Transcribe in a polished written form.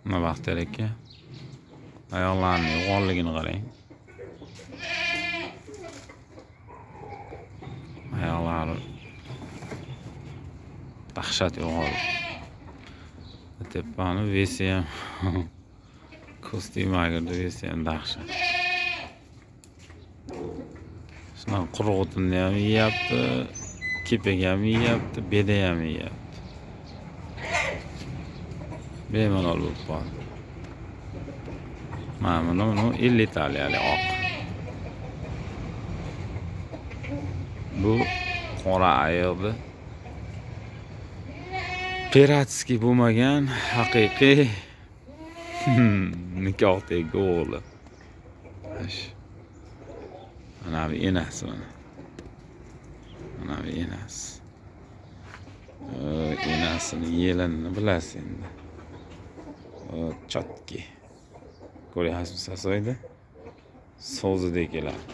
Nima Baxtiyor aka? Oyoqlarini yo'g'onligini qarang. Oyoqlari dahshat yo'g'on. Tepani vesi ham kostyum agirdi, vesi ham dahshat. Shunaqa quruq o'tinni ham yeyapti, kepak ham yeyapti, beda ham yeyapti. Bemalol bo'lib qoldi. Mana buni 50 italiyalik oq. Bu qora ayiqdi. Piratskiy bo'lmagan haqiqiy nikohdagi o'g'li. Mana bu enasi mana. Mana bu enasi. Enasini yelinini bilasiz endi. Chotki. Ko'ryapsizmi sasoyda? So'zidek keladi.